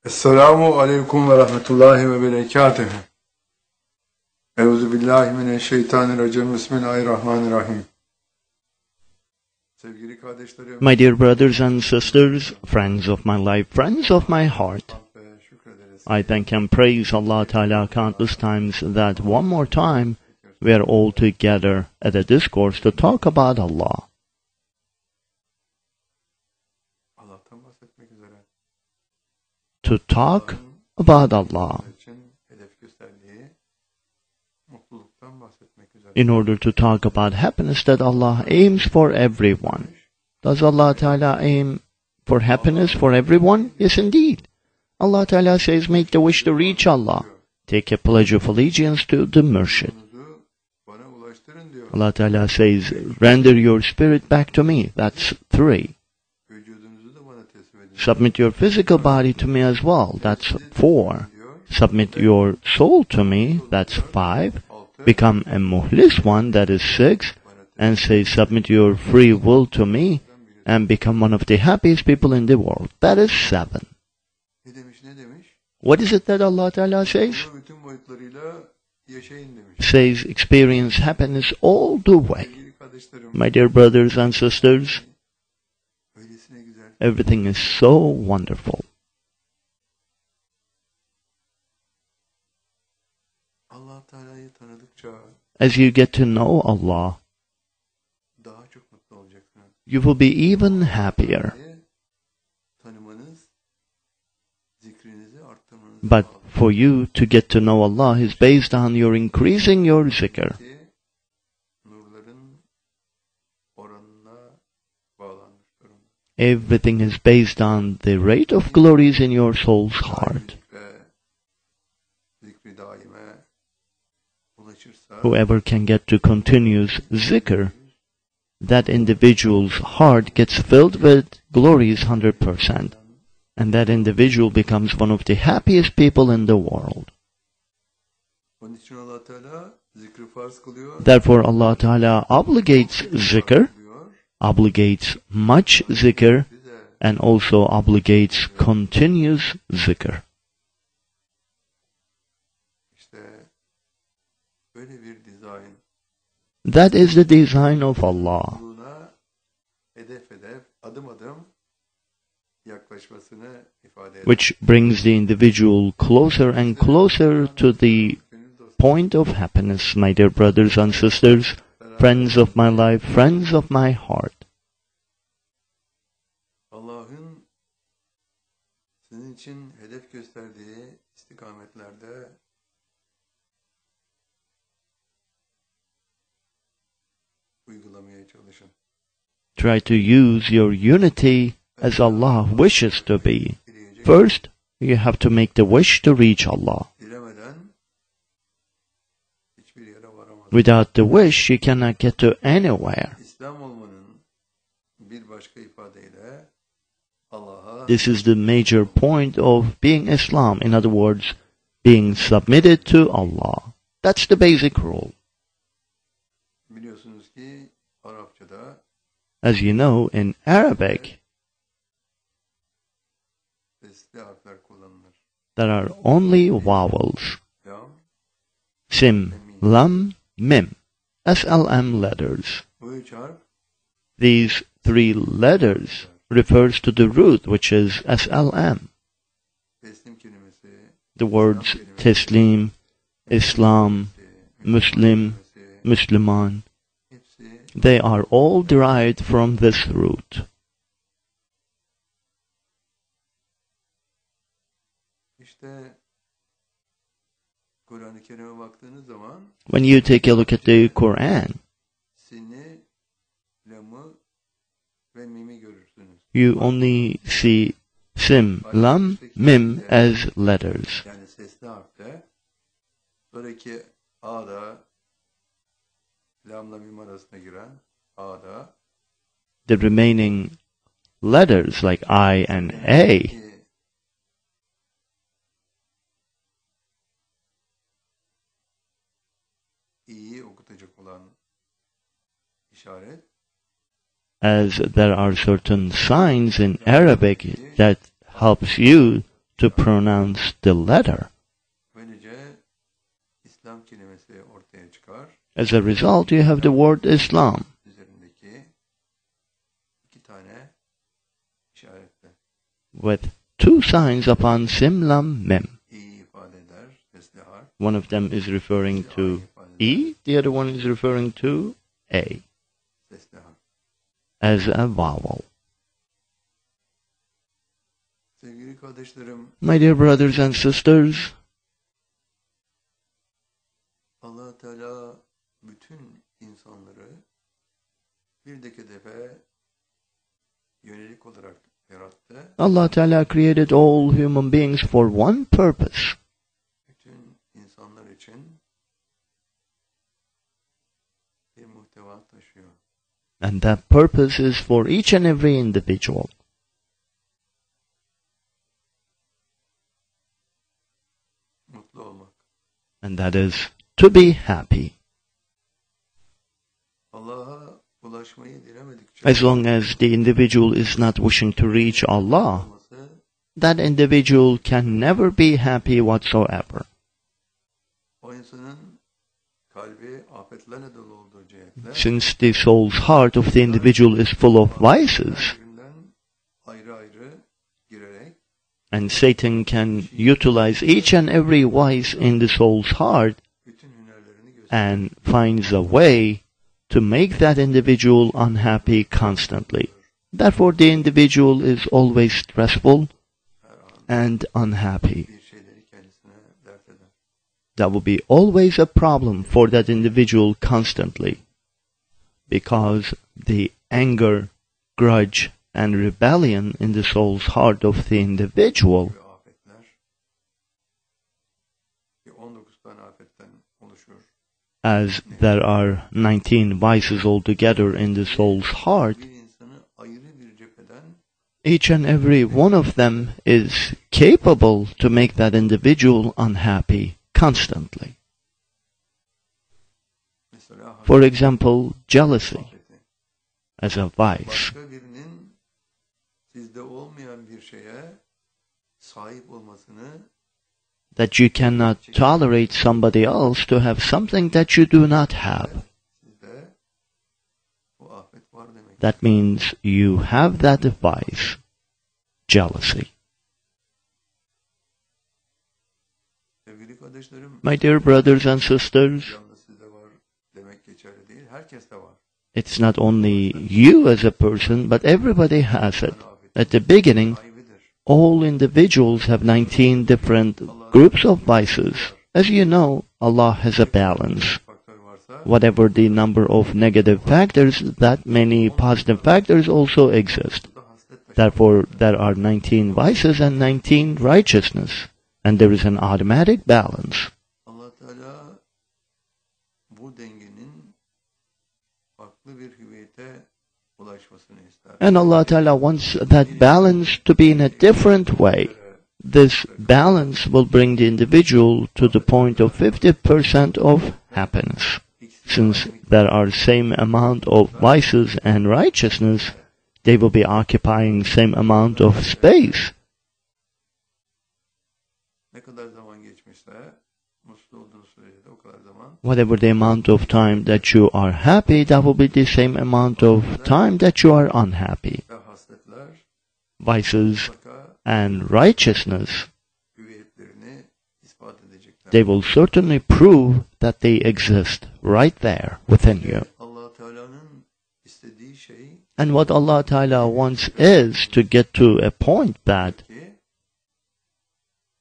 Esselamu aleyküm ve rahmetullahi ve berekatuhu. Euzubillahimineşşeytanirracim. Bismillahirrahmanirrahim. Sevgili kardeşlerim, My dear brothers and sisters, friends of my life, friends of my heart, I thank and praise Allah Ta'ala countless times that one more time we are all together at a discourse to talk about Allah. Allah'tan bahsetmek üzere To talk about Allah için hedef gösterdiği mutluluktan bahsetmek üzere. in order to talk about happiness that Allah aims for everyone. Does Allah Ta'ala aim for happiness for everyone? Yes, indeed. Allah Ta'ala says, make the wish to reach Allah. Take a pledge of allegiance to the Murshid. Yolunuzu bana ulaştırın diyor. Allah Ta'ala says, render your spirit back to me. That's 3. Vücudunuzu da bana teslim edin. Submit your physical body to me as well. That's 4. Diyor. Submit your soul to me. That's 5. Become a muhlis one. That is 6. And say, submit your free will to me and become one of the happiest people in the world. That is 7. Ne demiş ne demiş? What is it that Allah Ta'ala says? Bunu bütün boyutlarıyla yaşayın demiş. Says, experience happiness all the way. Sevgili kardeşlerim, My dear brothers and sisters, öylesine güzel. everything is so wonderful. Allah Teala'yı tanıdıkça As you get to know Allah, daha çok mutlu olacaksınız. you will be even happier. Tanımanız, zikrinizi arttırmanız But for you to get to know Allah is based on your increasing your zikr. nurların oranına bağlanmış durumda. Everything is based on the rate of glories in your soul's heart. Ve zikri daime ulaşırsa Whoever can get to continuous zikr, that individual's heart gets filled with glories 100%. And that individual becomes one of the happiest people in the world. onun için Allah Teala zikri farz kılıyor. Therefore Allah Ta'ala obligates zikr, Diyor. obligates much zikr, Bize and also obligates continuous zikr. işte böyle bir dizayn That is the design of Allah, buna hedef adım adım yaklaşmasını ifade eder. which brings the individual closer and closer to the Gönül dostu point of happiness, my dear brothers and sisters, friends of my life, friends of my heart. Allah'ın sizin için hedef gösterdiği istikametlerde uygulamaya çalışın. Try to use your unity as Allah wishes to be. Dileyecek, First, you have to make the wish to reach Allah. dilemeden hiçbir yere varamaz. Without the wish, you cannot get to anywhere. İslam olmanın bir başka ifadeyle Allah'a This is the major point of being Islam. In other words, being submitted to Allah. That's the basic rule. biliyorsunuz ki Arapçada As you know, in Arabic, sesli harfler kullanılır. there are only vowels. Lam, Sim, lam, mim. SLM letters. bu üç harf These 3 letters refers to the root, which is SLM. teslim kelimesi, The words Teslim, Islam, Muslim, Musliman, hepsi they are all derived from this root. işte Kur'an-ı Kerim'e baktığınız zaman When you take a look at the Quran, sini, lamı ve mimi görürsünüz. you only see Sim, Lam, Mim as letters. Yani sesli harfte sonraki A'da lamla mim arasına giren A'da The remaining letters like I and A, İ'yi okutacak olan işaret as there are certain signs in Arabic that helps you to pronounce the letter. Böylece İslam kelimesi ortaya çıkar. As a result, you have the word Islam. Üzerindeki iki tane işaretle. With two signs upon Sim Lam Mim. İyi ifade eder. Sesli harf. One of them is referring to E, the other one is referring to A Sesli harf. as a vowel. Sevgili kardeşlerim, My dear brothers and sisters, Allah Teala bütün insanları bir tek hedefe yönelik olarak yarattı. Allah Ta'ala created all human beings for one purpose. Bütün insanlar için bir muhteva taşıyor. And that purpose is for each and every individual. Mutlu olmak. And that is to be happy. Allah'a ulaşmayı dilemedikçe As long as the individual is not wishing to reach Allah, olması that individual can never be happy whatsoever. o insanın kalbi afetlerle dolu olduğu cihetle Since the soul's heart of the individual is full of vices, birbirinden ayrı ayrı girerek and Satan can utilize each and every vice in the soul's heart bütün hünerlerini gösteriyor. and finds a way to make that individual unhappy constantly. Therefore, the individual is always stressful Her an and unhappy. bir şeyleri kendisine dert eder. That will be always a problem for that individual constantly, because the anger, grudge, and rebellion in the soul's heart of the individual Ve afetler ki 19 tane afetten oluşur. as there are 19 vices altogether in the soul's heart, Bir insanı ayrı bir cepheden each and every one of them is capable to make that individual unhappy constantly. mesela For example, jealousy afeti. as a vice. Başka birinin sizde olmayan bir şeye sahip olmasını That you cannot tolerate somebody else to have something that you do not have. sizde o afet var demek. That means you have that vice, jealousy. Sevgili kardeşlerim, My dear brothers and sisters, yalnız sizde var demek geçerli değil. Herkeste var. it's not only you as a person, but everybody has it. At the beginning, Sahibidir. all individuals have 19 different groups of vices. As you know, Allah has a balance. Faktör varsa Whatever the number of negative factors, that many positive factors also exist. burada haslet taşır. Therefore, there are 19 vices and 19 righteousness, and there is an automatic balance. Allah Teala bu dengenin farklı bir hüviyete ulaşmasını ister. And Allah Ta'ala wants that balance to be in a different way. This balance will bring the individual to the point of 50% of happiness. Since there are same amount of vices and righteousness, they will be occupying same amount of space. Ne kadar zaman geçmişse mutlu olduğunuz sürece de o kadar zaman Whatever the amount of time that you are happy, that will be the same amount of time that you are unhappy. ve hasletler Vices mutlaka and righteousness, hüviyetlerini ispat edecekler. they will certainly prove that they exist right there within you. Allah Teala'nın istediği şey And what Allah Ta'ala wants is to get to a point that ki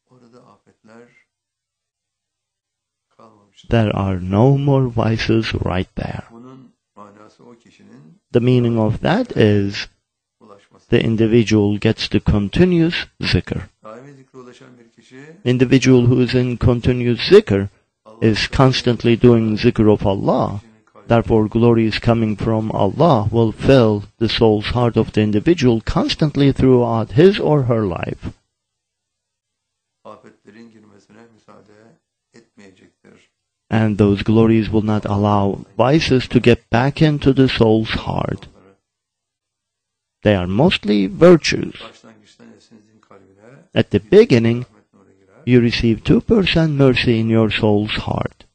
orada afetler kalmamıştır. there are no more vices right there. Bunun manası o kişinin The meaning of that is ulaşması. the individual gets the continuous zikr. Daimi zikre ulaşan bir kişi Individual who is in continuous zikr is constantly doing zikr of Allah. Therefore, glory is coming from Allah will fill the soul's heart of the individual constantly throughout his or her life. afetlerin girmesine müsaade etmeyecektir. And those glories will not allow vices to get back into the soul's heart. Onları They are mostly virtues. başlangıçta nefsinizin kalbine At the beginning, rahmet nuru girer. you receive 2% mercy in your soul's heart.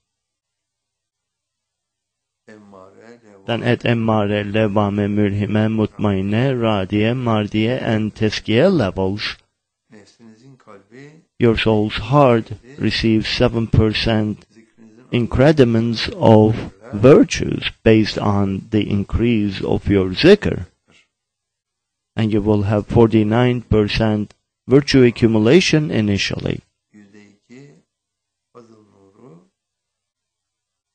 Emmare, leva, Then at emmare, levame, mülhime, mutmainne, radiye, mardiye, and teskiye levels, nefsinizin kalbi your soul's heart receives 7% zikrinizin increments of virtues based on the increase of your zikr. And you will have 49% virtue accumulation initially. %2 fazıl nuru,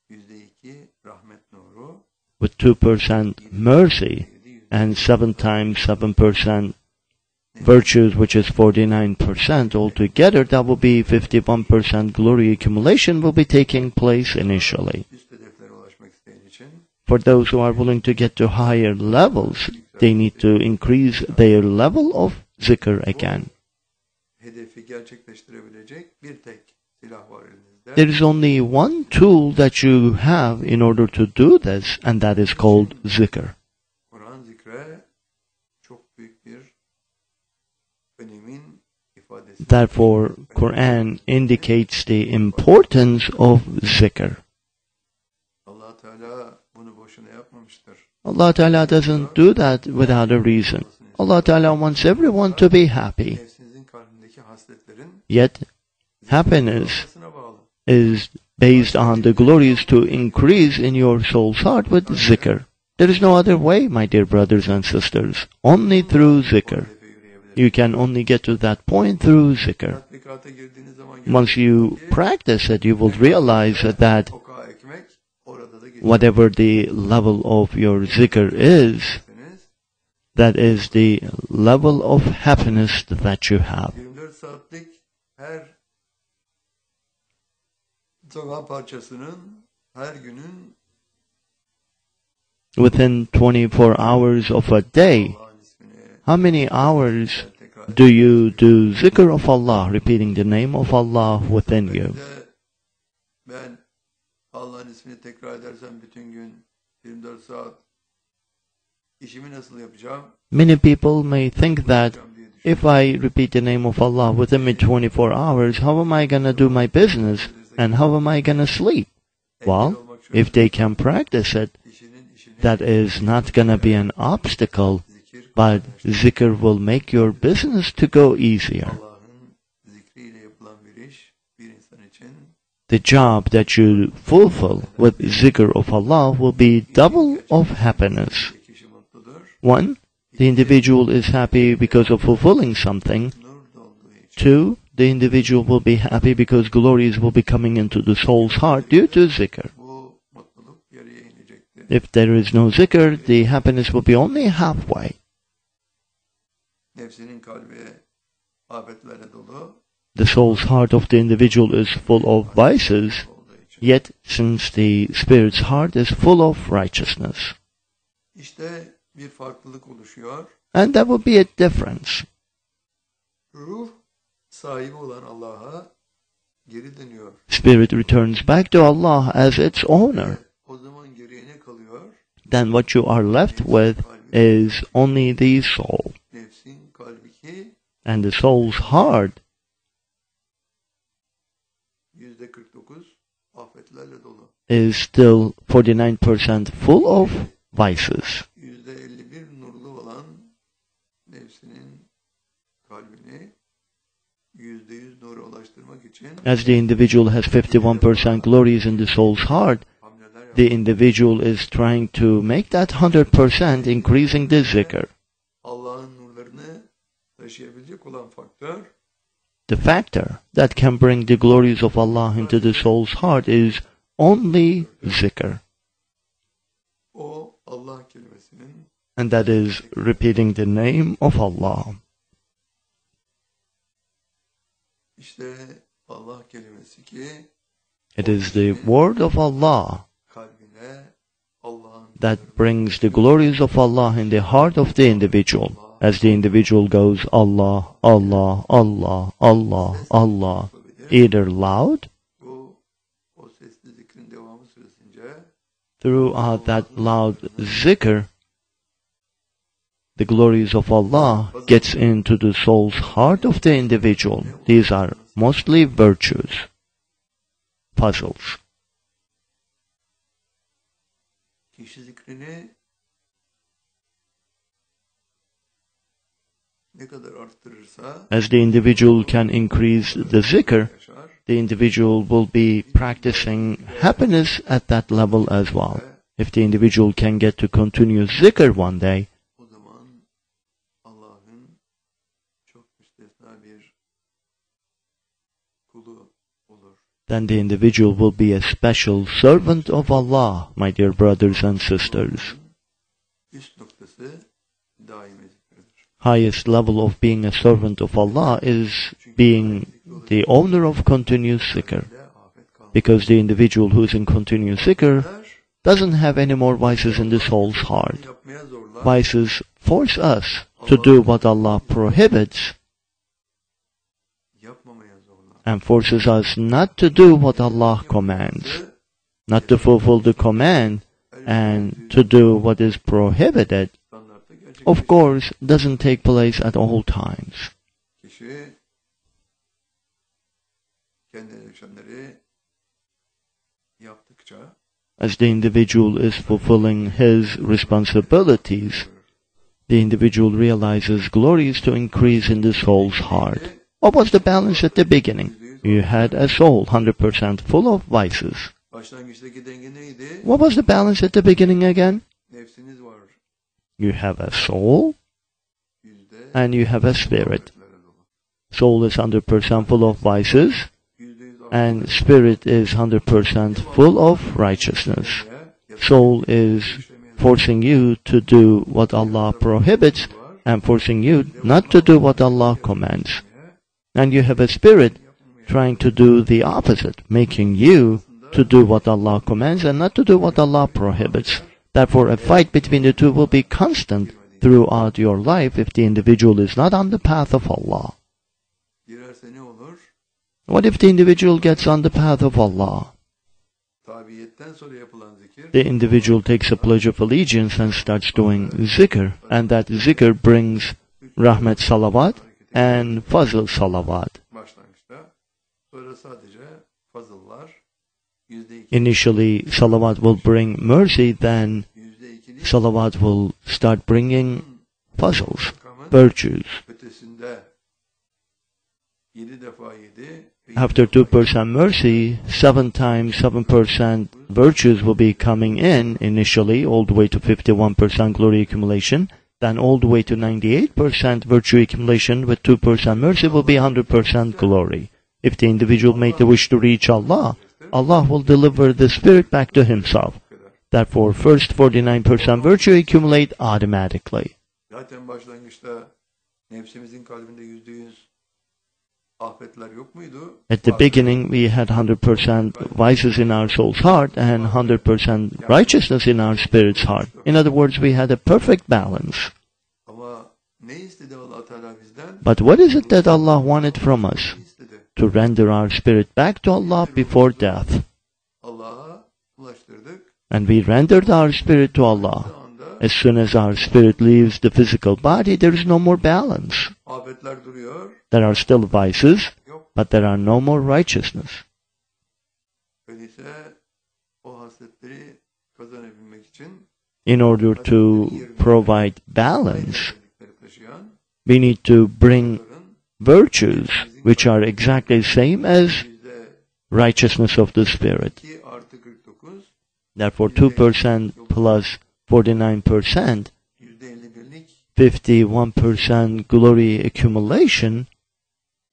%2 rahmet nuru, With 2% mercy and 7 times 7% virtues, which is 49% altogether, that will be 51% glory accumulation will be taking place initially. üst hedeflere ulaşmak isteyen için For those who are willing to get to higher levels, they need to increase their level of zikr again. hedefi gerçekleştirebilecek bir tek silah var elinizde. There is only one tool that you have in order to do this, and that is called zikr. Kur'an zikre çok büyük bir önemin ifadesi. Therefore, Quran indicates the importance of zikr. Allah Teala bunu boşuna yapmamıştır. Allah Ta'ala doesn't do that without a reason. Allah Ta'ala wants everyone to be happy. Nefsinizin kalbindeki hasletlerin Yet, happiness olmasına bağlı. is based on the glories to increase in your soul's heart with zikr. There is no other way, my dear brothers and sisters. Only through zikr. Hedefe yürüyebilir. You can only get to that point through zikr. Tatbikata girdiğiniz zaman Once you practice it, you will realize that oka ekmek orada da geçer. whatever the level of your zikr is, that is the level of happiness that you have. 24 saatlik her zaman parçasının her günün Within 24 hours of a day, Allah'ın ismini how many hours tekrar do you do zikr of Allah, repeating the name of Allah within you? de ben Allah'ın ismini tekrar edersem bütün gün 24 saat işimi nasıl yapacağım? Many people may think that Yapacağım diye düşünüyorum. if I repeat the name of Allah within me 24 hours, how am I going to do my business and how am I going to sleep? Well, if they can practice it, İşini that is not going to be an obstacle, zikir but zikr will make your business to go easier. Allah'ın zikriyle yapılan bir iş bir insan için The job that you fulfill with zikr of Allah will be double of happiness. bir kişi mutludur. One, the individual is happy because of fulfilling something. Nur dolduğu için Two, the individual will be happy because glories will be coming into the soul's heart due to zikr. bu mutluluk yarıya inecektir. If there is no zikr, the happiness will be only halfway. Nefsinin kalbi afetlerle dolu The soul's heart of the individual is full of vices, olduğu için. yet since the spirit's heart is full of righteousness. İşte bir farklılık oluşuyor. And there will be a difference. Ruh sahibi olan Allah'a geri dönüyor. Spirit returns back to Allah as its owner. O zaman geriye ne kalıyor? Then what you are left with is only the soul. Nefsin kalbi ki And the soul's heart %49 afetlerle dolu. is still 49% full of vices. %51 nurlu olan nefsinin kalbini %100 nura ulaştırmak için As the individual has 51% glories in the soul's heart, hamleler the yapıyor. individual is trying to make that 100% increasing the zikr. Allah'ın nurlarını taşıyabilecek olan faktör The factor that can bring the glories of Allah into the soul's heart is only zikr. o Allah kelimesinin And that is repeating the name of Allah. işte Allah kelimesi ki It is the word of Allah kalbine Allah'ın that brings the glories of Allah in the heart of the individual. As the individual goes Allah, Allah, Allah, Allah, Allah, either loud, bu o sesli zikrin devamı süresince throughout that loud zikr, the glories of Allah gets into the soul's heart of the individual. These are mostly virtues, puzzles. Kişi zikrini ne kadar arttırırsa As the individual can increase the zikr, the individual will be practicing happiness at that level as well. If the individual can get to continuous zikr one day, o zaman Allah'ın çok müstesna bir kulu olur. then the individual will be a special servant of Allah, my dear brothers and sisters. Üst noktası daimi zikirdir. Highest level of being a servant of Allah is being the owner of continuous zikr. Because the individual who is in continuous zikr doesn't have any more vices in the soul's heart. Yapmaya zorlar. Vices force us to do what Allah prohibits Yapmamaya zorlar. and forces us not to do what Allah commands, not to fulfill the command and to do what is prohibited, Standartta gerçekleşir. of course, doesn't take place at all times. Kişi kendine düşenleri yaptıkça As the individual is fulfilling his responsibilities, the individual realizes glories to increase in the soul's heart. What was the balance at the beginning? You had a soul 100% full of vices. başlangıçtaki denge neydi? What was the balance at the beginning again? Nefsiniz var. You have a soul Yüzde and you have a spirit. afetlere dolu. Soul is 100% full of vices %100 and spirit is 100% full of righteousness. Soul is forcing you to do what Allah prohibits and forcing you not to do what Allah commands. And you have a spirit trying to do the opposite, making you to do what Allah commands and not to do what Allah prohibits. Therefore, a fight between the two will be constant throughout your life if the individual is not on the path of Allah. Girerse ne olur? What if the individual gets on the path of Allah? Tabiyetten sonra yapılan zikir The individual takes a pledge of allegiance and starts doing zikr, and that zikr brings rahmet salawat and fazl salawat. başlangıçta. Sonra sadece fazıllar %2, Initially, salawat will bring mercy, then %2'lik salawat will start bringing fazls, rakamın virtues. ötesinde 7 defa 7 After 2% mercy, 7 times 7% virtues will be coming in initially, all the way to 51% glory accumulation, then all the way to 98% virtue accumulation with 2% mercy will be 100% glory. If the individual made the wish to reach Allah, Allah will deliver the spirit back to himself. Therefore, first 49% virtue accumulate automatically. Zaten başlangıçta nefsimizin kalbinde %100 afetler yok muydu? At the beginning, we had 100% vices in our soul's heart and 100% righteousness in our spirit's heart. In other words, we had a perfect balance. Ama ne istedi Allah Teala bizden? But what is it that Allah wanted from us? Ne istedi? To render our spirit back to Allah before death. Allah'a ulaştırdık. And we rendered our spirit to Allah. Şu anda As soon as our spirit leaves the physical body, there is no more balance. afetler duruyor. There are still vices, Yok. but there are no more righteousness. Öyleyse o hasletleri kazanabilmek için In order to provide balance, özellikleri taşıyan we need to bring bunların virtues which are exactly the same as righteousness of the Spirit. %2 artı 49 Therefore, 2% plus 49%, %51'lik 51% glory accumulation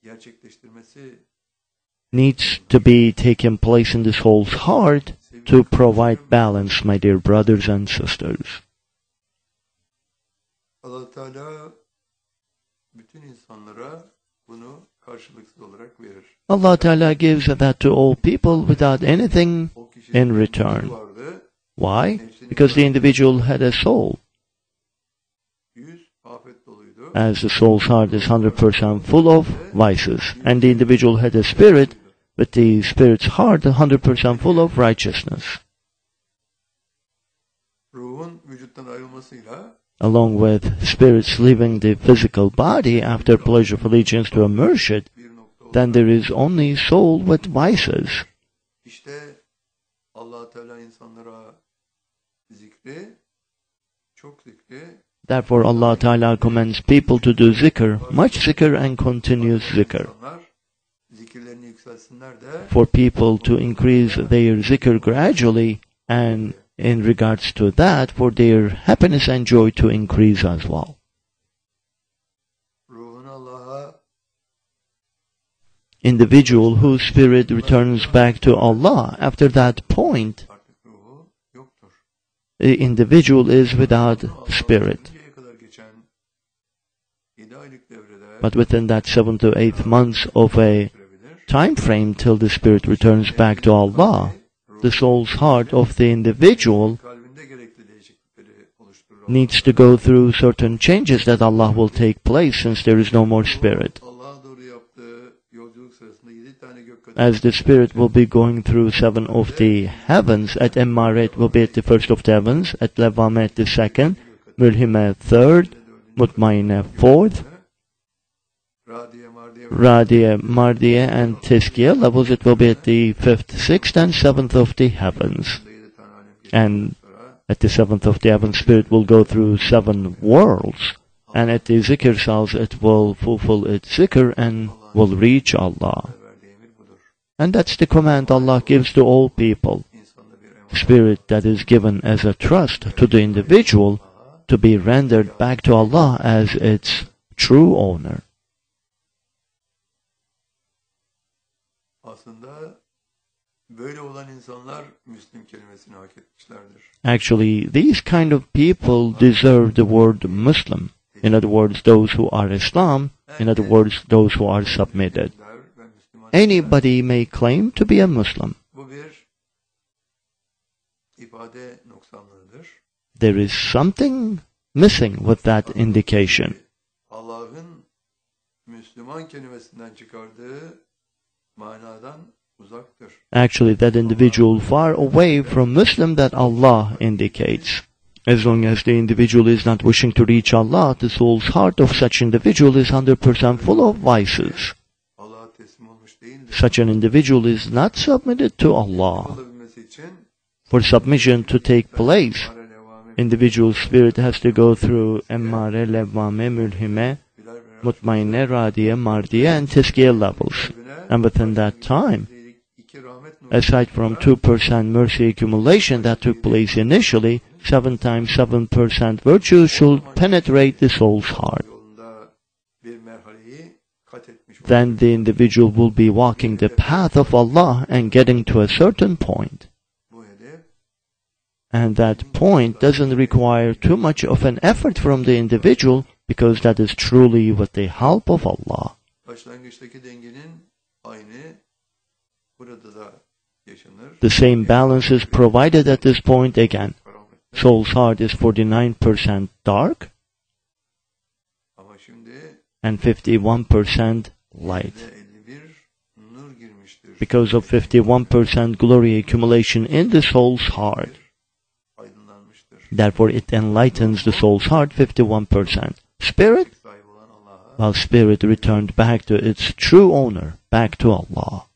gerçekleştirmesi needs to be taken place in the soul's heart to provide balance, my dear brothers and sisters. Allah Teala bütün insanlara bunu karşılıksız olarak verir. Allah Ta'ala gives that to all people without anything O kişinin in bir return. gücü vardı. Why? Because the individual had a soul. 100 afet doluydu. As the soul's heart is 100% full of vices, and the individual had a spirit, but the spirit's heart 100% full of righteousness. Ruhun vücuttan ayrılmasıyla along with spirits leaving the physical body after pledge of allegiance to a murshid, then there is only soul with vices. İşte Allah Teala insanlara zikri, çok zikri, Therefore Allah Ta'ala commands people to do zikr, much zikr and continuous zikr. zikirlerini yükselsinler de For people to increase their zikr gradually, and in regards to that, for their happiness and joy to increase as well. ruhunu Allah'a Individual whose spirit returns back to Allah, after that point, artık ruhu yoktur. the individual is without spirit. Şimdiye kadar geçen 7 aylık devrede But within that 7 to 8 months of a sürebilir. time frame till the spirit returns back to Allah, the soul's heart of the individual Kalbinde gerekli değişiklikleri oluşturur. needs to go through certain changes that Allah will take place since there is no more spirit. Allah'a doğru yaptığı yolculuk sırasında 7 tane gök katı As the spirit will be going through 7 of the heavens, at Imam it will be at the first of the heavens, at Levame at the second, Milhime third, Mutmainne fourth, Radiye, Mardiye Radiye, Mardiye and Tiskiye levels it will be at the fifth, sixth and seventh of the heavens. 7 tane alem geçtikten And sonra at the seventh of the heaven, spirit will go through 7 worlds. And at the zikr cells, it will fulfill its zikr and will reach Allah. verdiği emir budur. And that's the command Allah gives to all people. İnsanda bir emanet Spirit that is given as a trust to the individual to be rendered back to Allah as its true owner. aslında böyle olan insanlar Müslim kelimesini hak etmişlerdir. Actually, these kind of people deserve the word Muslim. In other words, those who are Islam. In other words, those who are submitted. Der ve Müslüman Anybody may claim to be a Muslim. bu bir ifade noksanlığıdır. There is something missing with that indication. Allah'ın Müslüman kelimesinden çıkardığı manadan uzaktır. Actually, that individual far away from Muslim that Allah indicates. As long as the individual is not wishing to reach Allah, the soul's heart of such individual is 100% full of vices. Allah'a teslim olmuş değildir. Such an individual is not submitted to Allah. Olabilmesi için For submission to take place, mare levame individual spirit has to go through Emmare, Levame, Mülhime, birer birer Mutmainne, Radiye, Mardiye and Tiskiye levels. And within that time, iki rahmet nuru aside from 2% mercy accumulation that took place initially, 7 times 7% virtue should penetrate the soul's heart. yolunda bir merhaleyi kat etmiş olur. Then the individual will be walking the path of Allah and getting to a certain point. Bu hedef And that point doesn't require too much of an effort from the individual because that is truly with the help of Allah. başlangıçtaki dengenin aynı burada da yaşanır. The same balance is provided at this point again. Karanlıkta. Soul's heart is 49% dark Ama şimdi and 51% light. %51 nur girmiştir. Because of 51% glory accumulation in the soul's heart. Aydınlanmıştır. Therefore it enlightens the soul's heart 51%. Spirit? Sahibi olan Allah'a. While spirit returned back to its true owner, back to Allah.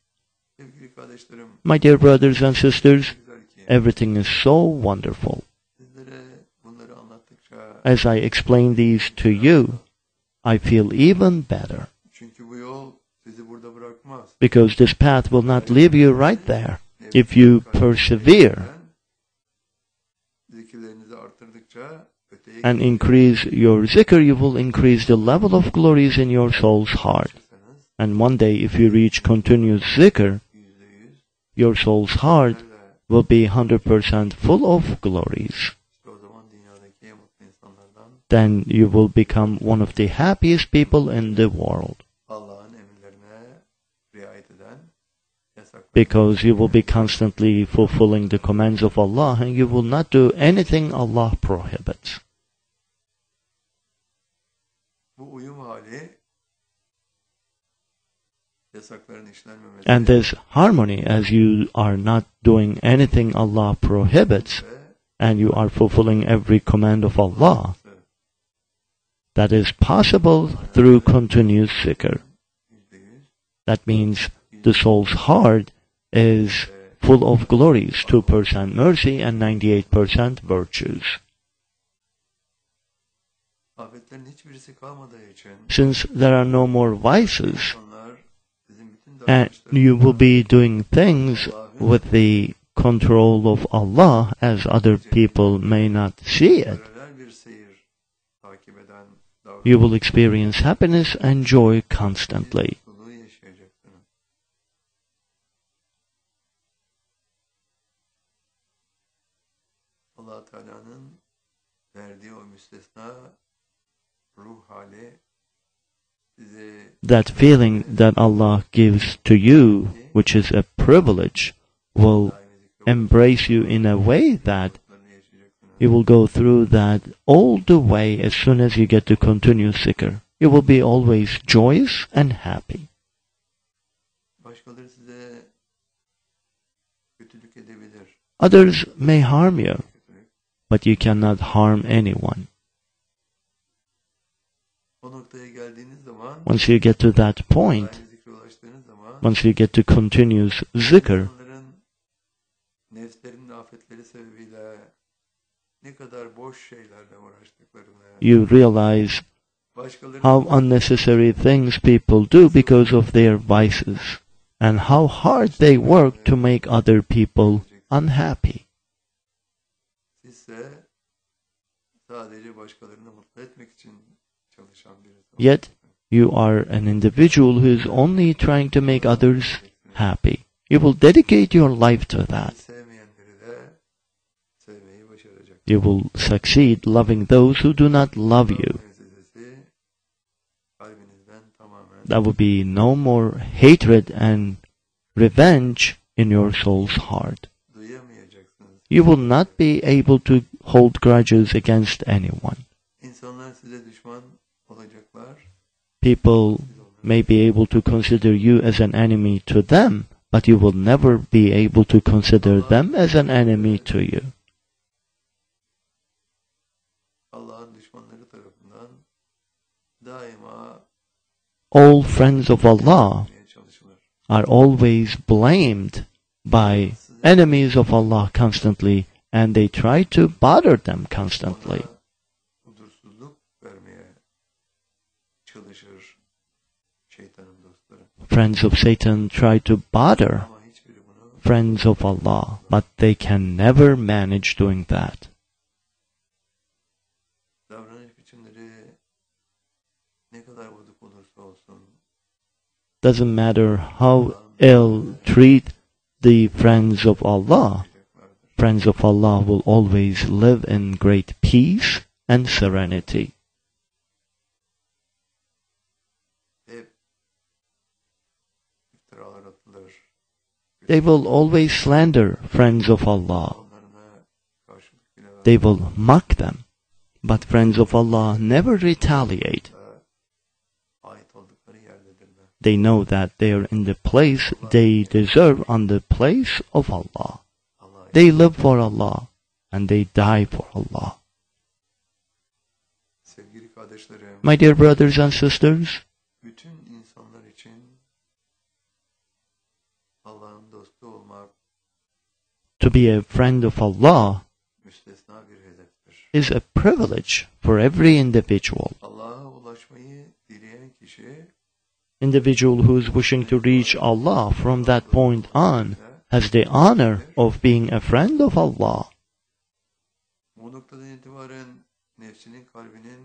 Sevgili kardeşlerim, My dear brothers and sisters, güzel ki everything is so wonderful. sizlere bunları anlattıkça As I explain these to you, I feel even better. çünkü bu yol sizi burada bırakmaz. Because this path will not leave you right there. If you persevere Zikirlerinizi artırdıkça öteye and increase your zikr, you will increase the level of glories in your soul's heart. geçirseniz And one day, if you reach continuous zikr, %100 your soul's heart will be 100% full of glories. işte o zaman dünyadaki en mutlu insanlardan Then you will become one of the happiest people in the world. Allah'ın emirlerine riayet eden, yasaklarına Because you will be constantly fulfilling the commands of Allah and you will not do anything Allah prohibits. bu uyum hali yasakların işlenmemesi And this harmony, as you are not doing anything Allah prohibits ve and you are fulfilling every command of Allah, That is possible through continuous zikr. That means the soul's heart is full of glories, 2% mercy and 98% virtues. Afetlerin hiçbirisi kalmadığı için Since there are no more vices, onlar bizim bütün and you will be doing things with the control of Allah as other people may not see it, paralel bir seyir takip eden you will experience happiness and joy constantly. mutluluğu yaşayacaksınız. Allah Teala'nın verdiği o müstesna ruh hali size That feeling that Allah gives to you, which is a privilege, will embrace you in a way that you will go through that all the way as soon as you get to continuous zikr. You will be always joyous and happy. başkaları size kötülük edebilir. Others may harm you, but you cannot harm anyone. O noktaya geldiğiniz zaman Once you get to that point, aynı zikre ulaştığınız zaman once you get to continuous zikr, insanların nefslerinin afetleri sebebiyle ne kadar boş şeylerle uğraştıklarını, you realize başkalarının how unnecessary things people do because of their vices, and how hard they work to make other people unhappy. sizse sadece başkalarını mutlu etmek için çalışan birisi. Yet, you are an individual who is only trying to make others happy. You will dedicate your life to that. Sevmeyenleri de sevmeyi başaracaksınız. You will succeed loving those who do not love you. Müessesesi kalbinizden tamamen There will be no more hatred and revenge in your soul's heart. duyamayacaksınız. You will not be able to hold grudges against anyone. İnsanlar size düşman olacaklar. People may be able to consider you as an enemy to them, but you will never be able to consider them as an enemy to you. Allah'ın düşmanları tarafından daima All friends of Allah yapmaya çalışılır. are always blamed by enemies of Allah constantly, and they try to bother them constantly. Ona huzursuzluk vermeye çalışır şeytanın dostları. Friends of Satan try to bother Ama hiçbiri bunu friends of Allah, but they can never manage doing that. davranış biçimleri ne kadar bozuk olursa olsun Doesn't matter how ill treat the friends of Allah, yapacaklardır. friends of Allah will always live in great peace and serenity. Hep iftiralar atılır. They will always slander friends of Allah. Onlarına karşılık bile They will mock them. But friends of Allah never retaliate. ait oldukları yerdedirler. They know that they are in the place they deserve, on the place of Allah. Allah'a They live for Allah and they die for Allah. sevgili kardeşlerim, My dear brothers and sisters, bütün insanlar için Allah'ın dostu olmak to be a friend of Allah müstesna bir hedeftir. is a privilege for every individual. Allah'a ulaşmayı dileyen kişi Individual who is wishing to reach Allah from that point on has the honor of being a friend of Allah. bu noktadan itibaren nefsinin kalbinin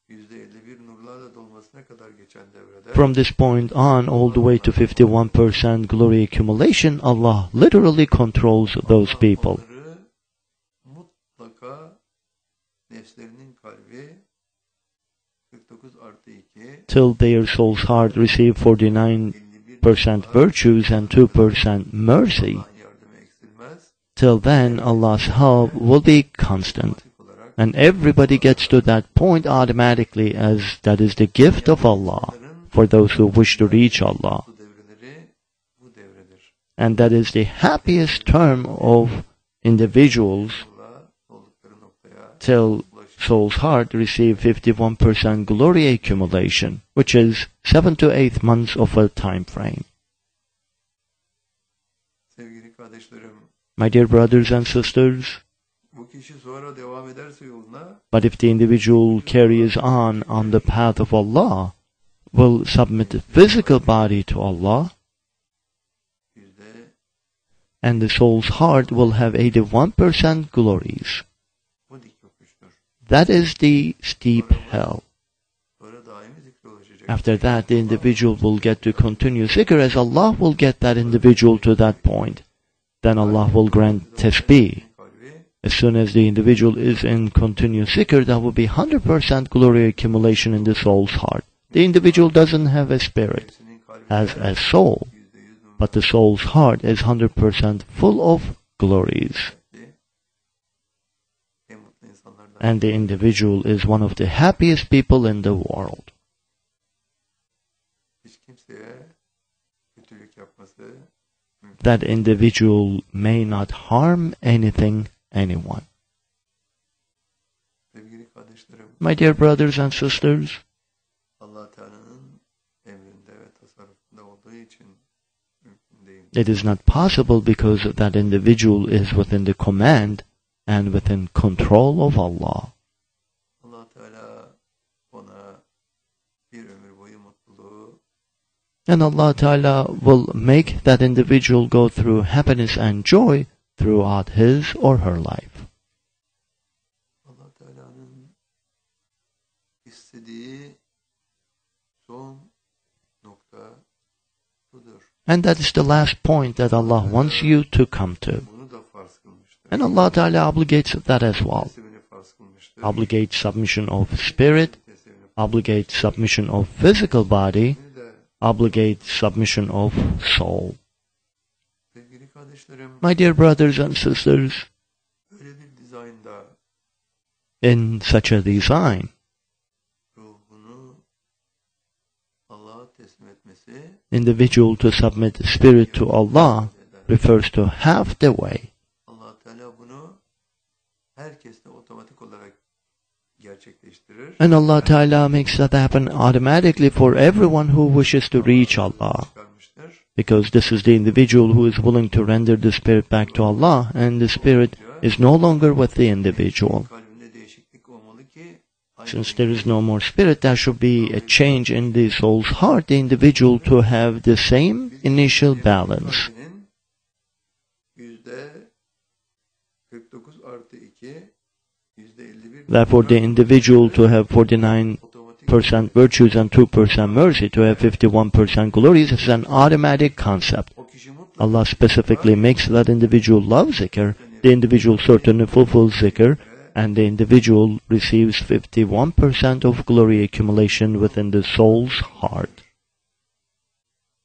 %51 nurlarla dolmasına kadar geçen devrede From this point on, all the way to 51% glory accumulation, Allah literally controls those people. onları mutlaka nefslerinin kalbi 49 artı 2 Till their soul's heart receive 49% 51 virtues and 2% mercy. Allah'ın yardımı eksilmez. Till then, Allah's help will be constant. Otomatik olarak And everybody gets to that point automatically, as that is the gift of Allah for those who wish to reach Allah. bu devreleri bu devredir. And that is the happiest term of individuals Allah'a oldukları noktaya till soul's heart receive 51% glory accumulation, which is 7 to 8 months of a time frame. Sevgili kardeşlerim, My dear brothers and sisters, bu kişi sonra devam ederse yoluna, but if the individual carries on the path of Allah, will submit the physical body to Allah, and the soul's heart will have 81% glories. bu dik yokuştur. That is the steep hill. Sonra daimi zikre ulaşacak. After that, the individual will get to continue zikr as Allah will get that individual to that point. Then Allah will grant tasbih. As soon as the individual is in continuous zikr, there will be 100% glory accumulation in the soul's heart. The individual doesn't have a spirit, has a soul, but the soul's heart is 100% full of glories. And the individual is one of the happiest people in the world. Hiç kimseye kötülük yapması, That individual may not harm anyone. sevgili kardeşlerim, My dear brothers and sisters, Allah Teala'nın emrinde ve tasarrufunda olduğu için mümkün değil. it is not possible because that individual is within the command and within control of Allah. Allah Teala ona bir ömür boyu mutluluğu, And Allah Ta'ala will make that individual go through happiness and joy throughout his or her life. Allah Teala'nın istediği son nokta budur. And that is the last point that Allah wants you to come to. Bunu da farz kılmıştır. And Allah Ta'ala obligates that as well. Teslimini farz kılmıştır. Obligates submission of spirit, Teslimini obligates submission of physical body, de obligates submission of soul. sevgili kardeşlerim, My dear brothers and sisters, böyle bir dizaynda in such a design, ruhunu Allah'a teslim etmesi individual to submit spirit to Allah refers to half the way. Allah Teala bunu herkeste otomatik olarak gerçekleştirir. And Allah Ta'ala makes that happen automatically for everyone who wishes to reach Allah. Çıkarmıştır. Because this is the individual who is willing to render the spirit back to Allah, and the spirit is no longer with the individual. Kalbinde değişiklik olmalı ki Since there is no more spirit, there should be a change in the soul's heart, the individual to have the same initial balance. kalbinin %49 artı 2 %51 Therefore, the individual to have 49% virtues and 2% mercy, to have 51% glories, is an automatic concept. o kişi mutlaka Allah specifically makes that individual love zikr, the individual certainly fulfills zikr, and the individual receives 51% of glory accumulation within the soul's heart.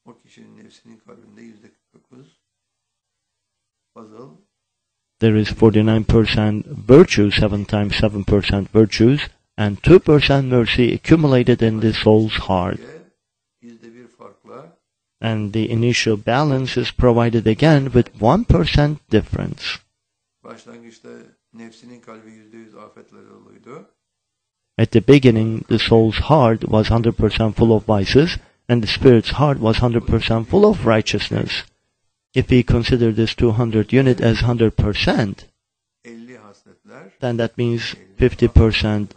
o kişinin nefsinin kalbinde %49 fazıl There is 49% virtue, 7 times 7% virtues, and 2% mercy accumulated in the soul's heart. %1 farkla And the initial balance is provided again with 1% difference. başlangıçta nefsinin kalbi %100 afetler doluydu. At the beginning, the soul's heart was 100% full of vices, and the spirit's heart was 100% full of righteousness. If we consider this 200 unit as 100%, 50 hasletler, then that means 50%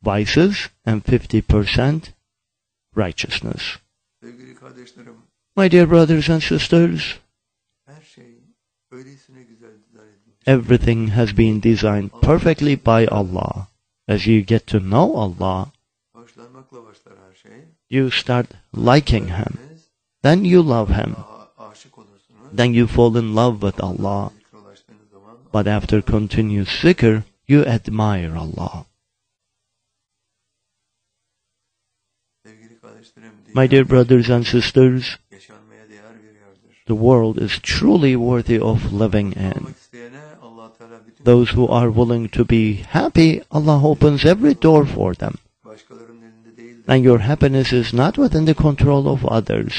vices and 50% righteousness. sevgili kardeşlerim, My dear brothers and sisters, her şey öylesine güzel dizayn edilmiş. everything has been designed perfectly by Allah. As you get to know Allah, Hoşlanmakla başlar her şey. you start liking Him. Siz Then you love Him. aşık olursunuz. Then you fall in love with Allah. Zikre ulaştığınız zaman But after continuous zikr, you admire Allah. sevgili kardeşlerim, My dear brothers and sisters, yaşanmaya değer bir yerdir. the world is truly worthy of living in. Olmak isteyene Allah Teala bütün Those who are willing to be happy, Allah opens every door for them. başkalarının elinde değildir. And your happiness is not within the control of others.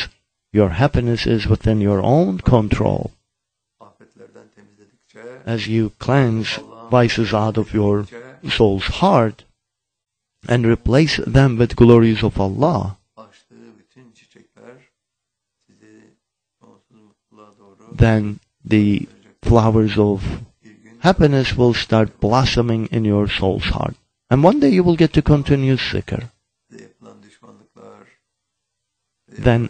Your happiness is within your own control. Afetlerden temizledikçe As you cleanse vices out of your soul's heart and replace them with glories of Allah, açtığı bütün çiçekler sizi sonsuz mutluluğa doğru then the flowers of bir gün happiness will start blossoming in your soul's heart. And one day you will get to continue zikr. size yapılan düşmanlıklar, Then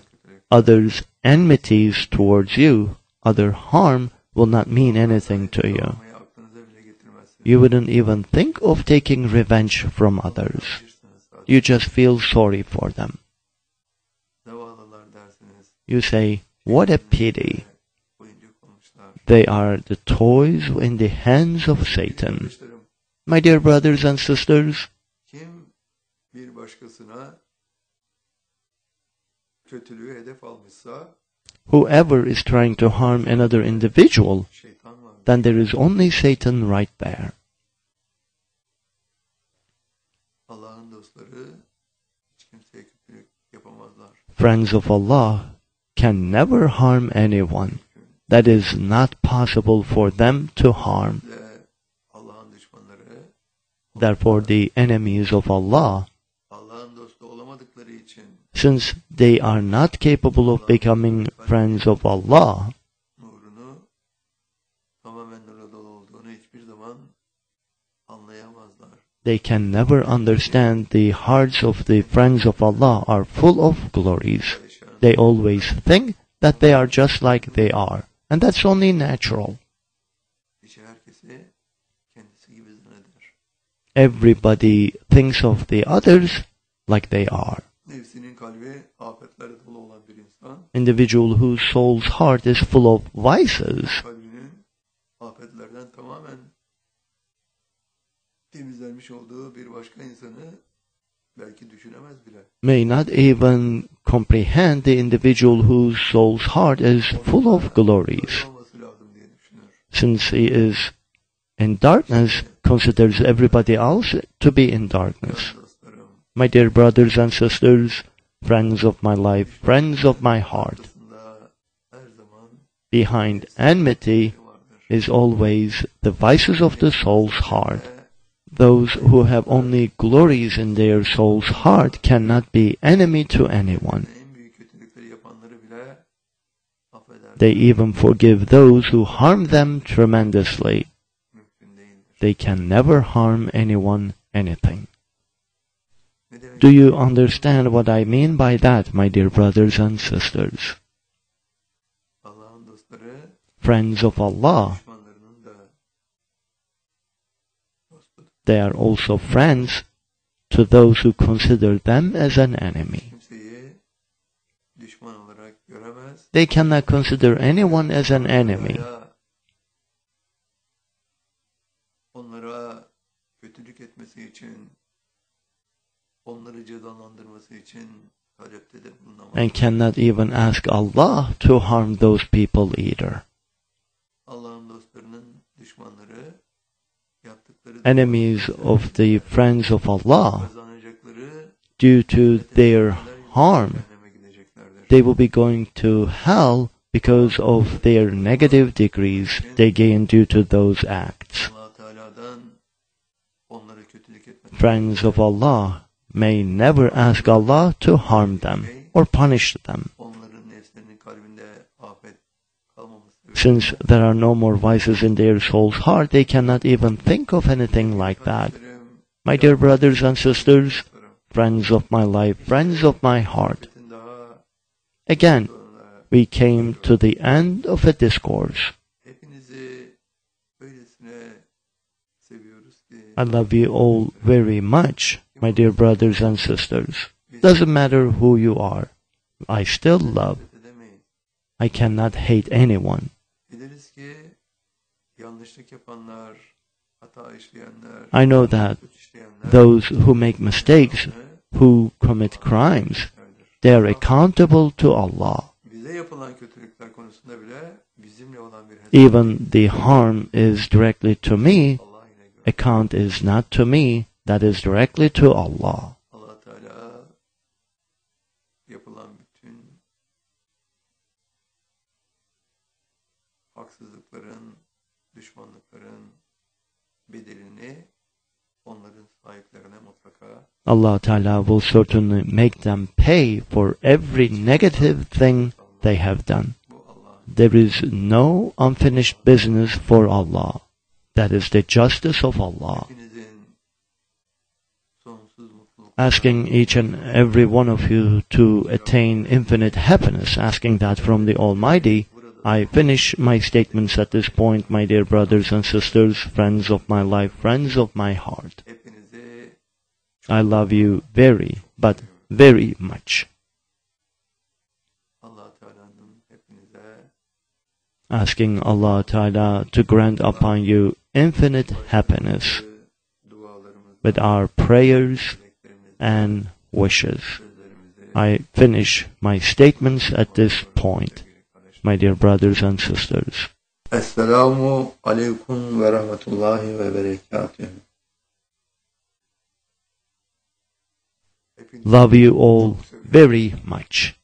others' enmities towards you, other harm, will not mean anything to you. yapmayı aklınıza bile getirmezsiniz. You wouldn't even think of taking revenge from others. You just feel sorry for them. Zavallılar dersiniz. You say, what a pity. Oyuncak olmuşlar. They are the toys in the hands of Satan. Kardeşlerim, My dear brothers and sisters, kim bir başkasına kötülüğü hedef almışsa whoever is trying to harm another individual, şeytan var. then there is only Satan right there. Allah'ın dostları hiç kimseye kötülük yapamazlar. Friends of Allah can never harm anyone. That is not possible for them to harm. Ve Allah'ın düşmanları Therefore, the enemies of Allah, Allah'ın dostu olamadıkları için since they are not capable of becoming friends of Allah, nurunu tamamen nurla dolu olduğunu hiçbir zaman anlayamazlar. they can never understand the hearts of the friends of Allah are full of glories. They always think that they are just like they are. And that's only natural. Kişi herkesi kendisi gibi zanneder. Everybody thinks of the others like they are. Nefsinin kalbi afetlerle dolu olan bir insan, Individual whose soul's heart is full of vices, kalbinin afetlerden tamamen temizlenmiş olduğu bir başka insanı belki düşünemez bile. may not even comprehend the individual whose soul's heart is full of glories. Olması lazım diye düşünür. Since he is in darkness, considers everybody else to be in darkness. Dostlarım, My dear brothers and sisters, friends of my life, friends of my heart, aslında her zaman behind enmity vardır. is always the vices of the soul's heart. Ve Those who have only glories in their soul's heart cannot be enemy to anyone. en büyük kötülükleri yapanları bile affeder. They even forgive those who harm them tremendously. Mümkün değildir. They can never harm anyone anything. Ne demek? Do you understand what I mean by that, my dear brothers and sisters? Allah'ın dostları Friends of Allah, düşmanlarının da dostudur. they are also friends to those who consider them as an enemy. Kimseyi düşman olarak göremez. They cannot consider anyone as an enemy. Veya onlara kötülük etmesi için, onları cezalandırması için talepte de bulunamaz. And cannot even ask Allah to harm those people either. Allah'ın dostlarının düşmanları yaptıkları Enemies of the friends of Allah, kazanacakları due to their harm, cehenneme gideceklerdir. they will be going to hell because of their negative degrees they gain due to those acts. Allah Teala'dan onlara kötülük etmeden Friends of Allah may never ask Allah to harm them or punish them. onların nefslerinin kalbinde afet kalmaması. Since there are no more vices in their soul's heart, they cannot even think of anything like that. My dear brothers and sisters, friends of my life, friends of my heart, Daha again, sonra we came to the end of a discourse. hepinizi öylesine seviyoruz ki I love you all very much, my dear brothers and sisters. Doesn't matter who you are, I still love. edemeyiz. I cannot hate anyone. Biliriz ki yanlışlık yapanlar, hata işleyenler, I know that suç işleyenler those who make mistakes, who commit crimes, they are accountable to Allah. bize yapılan kötülükler konusunda bile bizimle olan bir hesap. Even the harm is directly to me, Allah ile göre. account is not to me, that is directly to Allah. Allah Teala yapılan bütün haksızlıkların, düşmanlıkların bedelini onların sahiplerine mutlaka Allah Ta'ala will certainly make them pay for every negative thing they have done. bu Allah'ın There is no unfinished business for Allah. That is the justice of Allah. hepinizin sonsuz mutluluk Asking each and every one of you to attain infinite happiness, asking that from the Almighty, I finish my statements at this point, my dear brothers and sisters, friends of my life, friends of my heart. hepinizi I love you very, but very much. Allah Teala'nın hepinize Asking Allah Ta'ala to grant upon you infinite happiness dualarımızı, with our prayers dileklerimizi, and wishes. sözlerimizi I finish my statements at this point, my dear brothers and sisters. Esselamu aleyküm ve rahmetullahi ve berekatühü. Love you all very much.